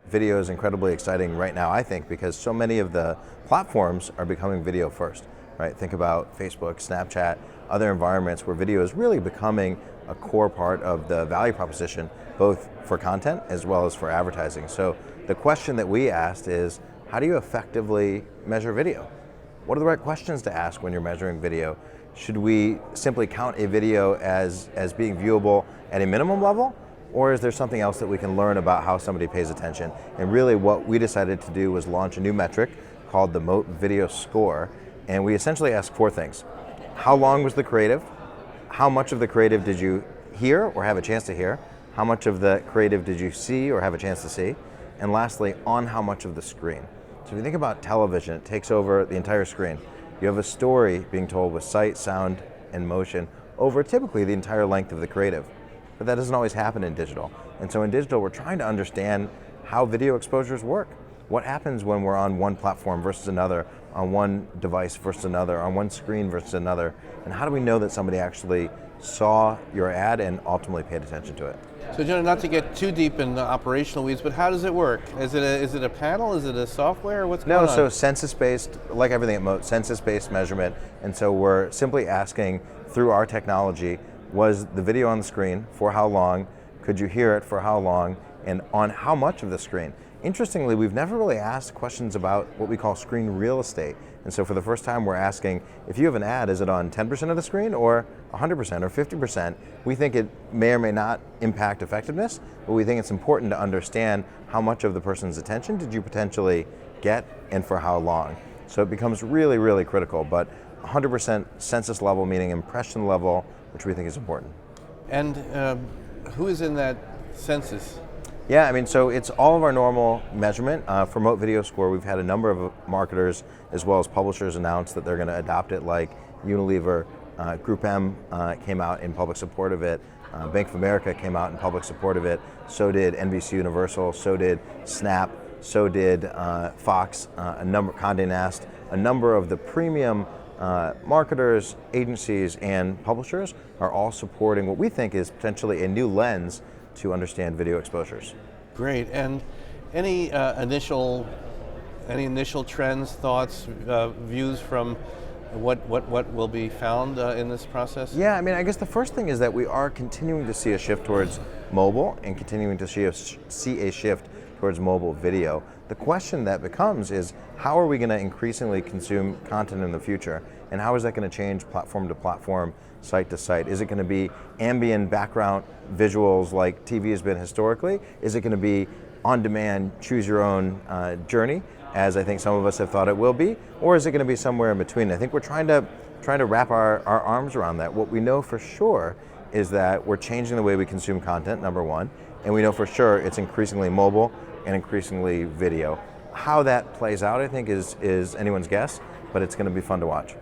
video is incredibly exciting right now, I think, because so many of the platforms are becoming video first, right? Think about Facebook, Snapchat, other environments where video is really becoming a core part of the value proposition, both for content as well as for advertising. So the question that we asked is, how do you effectively measure video? What are the right questions to ask when you're measuring video? Should we simply count a video as being viewable at a minimum level? Or is there something else that we can learn about how somebody pays attention? And really what we decided to do was launch a new metric called the Moat Video Score. And we essentially asked 4 things. How long was the creative? How much of the creative did you hear or have a chance to hear? How much of the creative did you see or have a chance to see? And lastly, on how much of the screen? So if you think about television, it takes over the entire screen. You have a story being told with sight, sound, and motion over typically the entire length of the creative. But that doesn't always happen in digital. And so in digital, we're trying to understand how video exposures work. What happens when we're on one platform versus another, on one device versus another, on one screen versus another, and how do we know that somebody actually saw your ad and ultimately paid attention to it? So Jonah, not to get too deep in the operational weeds, but how does it work? Is it a panel? Is it a software? What's going on? No, so census-based, like everything at Moat, census-based measurement, and so we're simply asking through our technology, was the video on the screen for how long? Could you hear it for how long? And on how much of the screen? Interestingly, we've never really asked questions about what we call screen real estate. And so for the first time, we're asking, if you have an ad, is it on 10% of the screen or 100% or 50%? We think it may or may not impact effectiveness, but we think it's important to understand how much of the person's attention did you potentially get and for how long. So it becomes really, really critical, but 100% census level, meaning impression level, which we think is important. And who is in that census? Yeah, I mean, so it's all of our normal measurement. For Moat Video Score, we've had a number of marketers as well as publishers announce that they're going to adopt it, like Unilever. Group M came out in public support of it. Bank of America came out in public support of it. So did NBC Universal, so did Snap, so did Fox, Condé Nast. A number of the premium marketers, agencies, and publishers are all supporting what we think is potentially a new lens to understand video exposures. Great. And any initial trends, thoughts, views from what will be found in this process? Yeah, I mean, I guess the first thing is that we are continuing to see a shift towards mobile and continuing to see a shift towards mobile video. The question that becomes is, how are we going to increasingly consume content in the future? And how is that going to change platform to platform, site to site? Is it going to be ambient background visuals like TV has been historically? Is it going to be on-demand, choose your own journey, as I think some of us have thought it will be? Or is it going to be somewhere in between? I think we're trying to wrap our arms around that. What we know for sure is that we're changing the way we consume content, number one, and we know for sure it's increasingly mobile and increasingly video. How that plays out, I think, is anyone's guess, but it's going to be fun to watch.